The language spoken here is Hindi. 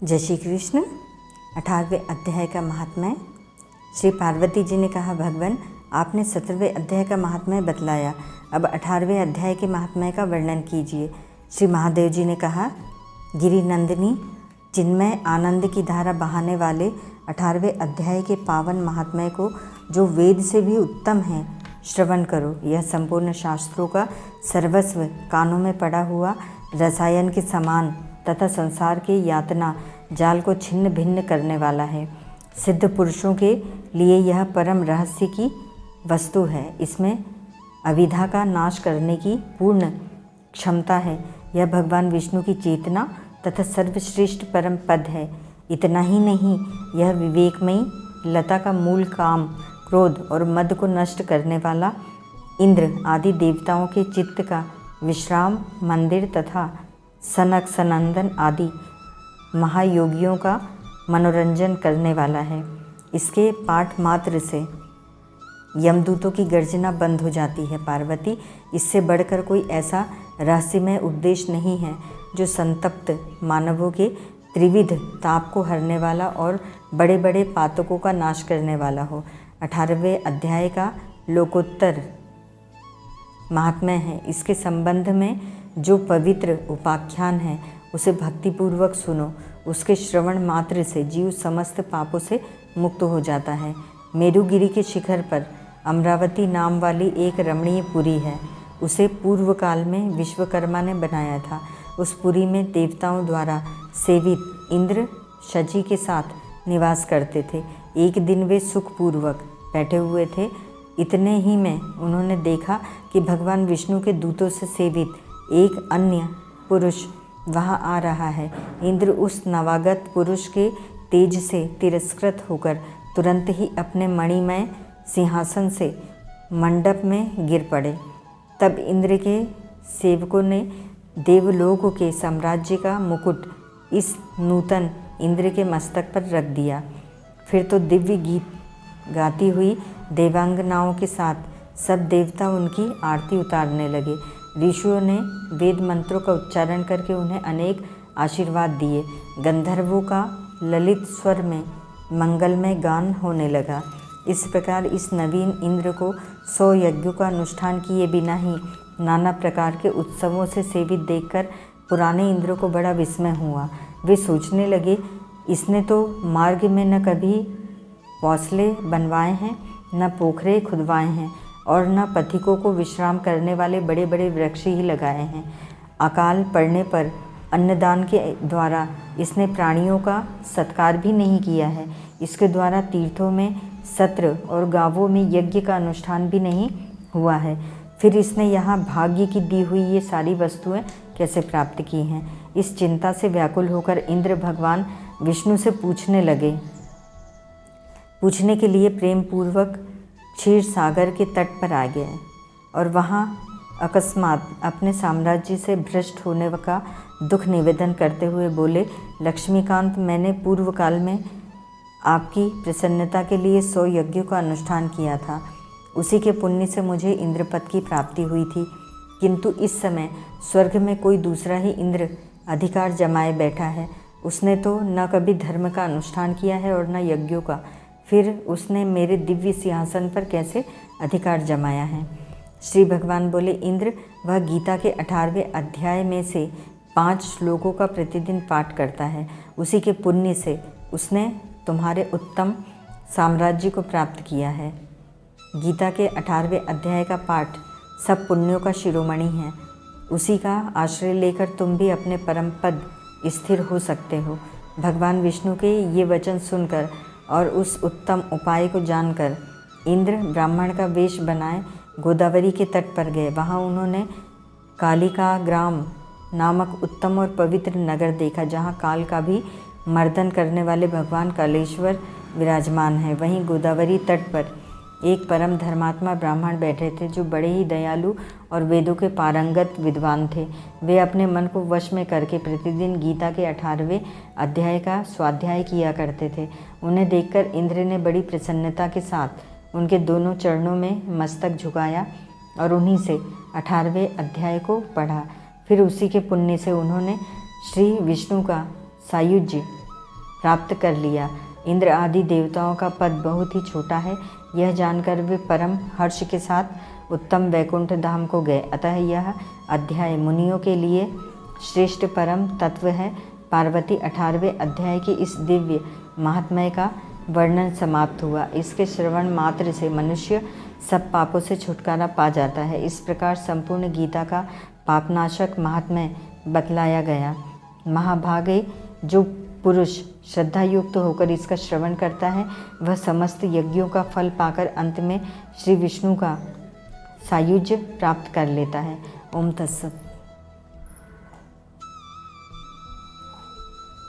जय श्री कृष्ण। 18वें अध्याय का महात्म्य। श्री पार्वती जी ने कहा, भगवान आपने 17वें अध्याय का महात्म्य बतलाया, अब 18वें अध्याय के महात्म्य का वर्णन कीजिए। श्री महादेव जी ने कहा, गिरि नंदिनी जिनमें आनंद की धारा बहाने वाले 18वें अध्याय के पावन महात्म्य को, जो वेद से भी उत्तम है, श्रवण करो। यह संपूर्ण शास्त्रों का सर्वस्व, कानों में पड़ा हुआ रसायन के समान तथा संसार के यातना जाल को छिन्न भिन्न करने वाला है। सिद्ध पुरुषों के लिए यह परम रहस्य की वस्तु है। इसमें अविद्या का नाश करने की पूर्ण क्षमता है। यह भगवान विष्णु की चेतना तथा सर्वश्रेष्ठ परम पद है। इतना ही नहीं, यह विवेकमयी लता का मूल काम, क्रोध और मद को नष्ट करने वाला, इंद्र आदि देवताओं के चित्त का विश्राम मंदिर तथा सनक सनंदन आदि महायोगियों का मनोरंजन करने वाला है। इसके पाठ मात्र से यमदूतों की गर्जना बंद हो जाती है। पार्वती, इससे बढ़कर कोई ऐसा रहस्यमय उपदेश नहीं है जो संतप्त मानवों के त्रिविध ताप को हरने वाला और बड़े बड़े पातकों का नाश करने वाला हो। 18वें अध्याय का लोकोत्तर महात्म्य है। इसके संबंध में जो पवित्र उपाख्यान है, उसे भक्तिपूर्वक सुनो। उसके श्रवण मात्र से जीव समस्त पापों से मुक्त हो जाता है। मेरुगिरी के शिखर पर अमरावती नाम वाली एक रमणीय पुरी है। उसे पूर्व काल में विश्वकर्मा ने बनाया था। उस पुरी में देवताओं द्वारा सेवित इंद्र शची के साथ निवास करते थे। एक दिन वे सुखपूर्वक बैठे हुए थे। इतने ही में उन्होंने देखा कि भगवान विष्णु के दूतों से सेवित एक अन्य पुरुष वहाँ आ रहा है। इंद्र उस नवागत पुरुष के तेज से तिरस्कृत होकर तुरंत ही अपने मणिमय सिंहासन से मंडप में गिर पड़े। तब इंद्र के सेवकों ने देवलोक के साम्राज्य का मुकुट इस नूतन इंद्र के मस्तक पर रख दिया। फिर तो दिव्य गीत गाती हुई देवांगनाओं के साथ सब देवता उनकी आरती उतारने लगे। ऋषियों ने वेद मंत्रों का उच्चारण करके उन्हें अनेक आशीर्वाद दिए। गंधर्वों का ललित स्वर में मंगलमय गान होने लगा। इस प्रकार इस नवीन इंद्र को 100 यज्ञों का अनुष्ठान किए बिना ही नाना प्रकार के उत्सवों से सेवित देखकर पुराने इंद्र को बड़ा विस्मय हुआ। वे सोचने लगे, इसने तो मार्ग में न कभी पौसले बनवाए हैं, न पोखरे खुदवाए हैं और न पथिकों को विश्राम करने वाले बड़े बड़े वृक्ष ही लगाए हैं। अकाल पड़ने पर अन्नदान के द्वारा इसने प्राणियों का सत्कार भी नहीं किया है। इसके द्वारा तीर्थों में सत्र और गांवों में यज्ञ का अनुष्ठान भी नहीं हुआ है। फिर इसने यहाँ भाग्य की दी हुई ये सारी वस्तुएं कैसे प्राप्त की हैं? इस चिंता से व्याकुल होकर इंद्र भगवान विष्णु से पूछने के लिए प्रेम पूर्वक क्षीर सागर के तट पर आ गए और वहाँ अकस्मात अपने साम्राज्य से भ्रष्ट होने का दुख निवेदन करते हुए बोले, लक्ष्मीकांत, मैंने पूर्व काल में आपकी प्रसन्नता के लिए 100 यज्ञों का अनुष्ठान किया था। उसी के पुण्य से मुझे इंद्रपद की प्राप्ति हुई थी। किंतु इस समय स्वर्ग में कोई दूसरा ही इंद्र अधिकार जमाए बैठा है। उसने तो न कभी धर्म का अनुष्ठान किया है और न यज्ञों का। फिर उसने मेरे दिव्य सिंहासन पर कैसे अधिकार जमाया है? श्री भगवान बोले, इंद्र, वह गीता के 18वें अध्याय में से 5 श्लोकों का प्रतिदिन पाठ करता है। उसी के पुण्य से उसने तुम्हारे उत्तम साम्राज्य को प्राप्त किया है। गीता के 18वें अध्याय का पाठ सब पुण्यों का शिरोमणि है। उसी का आश्रय लेकर तुम भी अपने परम पद स्थिर हो सकते हो। भगवान विष्णु के ये वचन सुनकर और उस उत्तम उपाय को जानकर इंद्र ब्राह्मण का वेश बनाए गोदावरी के तट पर गए। वहाँ उन्होंने कालिका ग्राम नामक उत्तम और पवित्र नगर देखा, जहाँ काल का भी मर्दन करने वाले भगवान कालेश्वर विराजमान है। वहीं गोदावरी तट पर एक परम धर्मात्मा ब्राह्मण बैठे थे, जो बड़े ही दयालु और वेदों के पारंगत विद्वान थे। वे अपने मन को वश में करके प्रतिदिन गीता के 18वें अध्याय का स्वाध्याय किया करते थे। उन्हें देखकर इंद्र ने बड़ी प्रसन्नता के साथ उनके दोनों चरणों में मस्तक झुकाया और उन्हीं से 18वें अध्याय को पढ़ा। फिर उसी के पुण्य से उन्होंने श्री विष्णु का सायुज्य प्राप्त कर लिया। इंद्र आदि देवताओं का पद बहुत ही छोटा है, यह जानकर वे परम हर्ष के साथ उत्तम वैकुंठ धाम को गए। अतः यह अध्याय मुनियों के लिए श्रेष्ठ परम तत्व है। पार्वती 18वें अध्याय की इस दिव्य महात्म्य का वर्णन समाप्त हुआ। इसके श्रवण मात्र से मनुष्य सब पापों से छुटकारा पा जाता है। इस प्रकार संपूर्ण गीता का पापनाशक महात्म्य बतलाया गया। महाभागे जो पुरुष श्रद्धायुक्त होकर इसका श्रवण करता है वह समस्त यज्ञों का फल पाकर अंत में श्री विष्णु का सायुज्य प्राप्त कर लेता है। ओम तत्सत।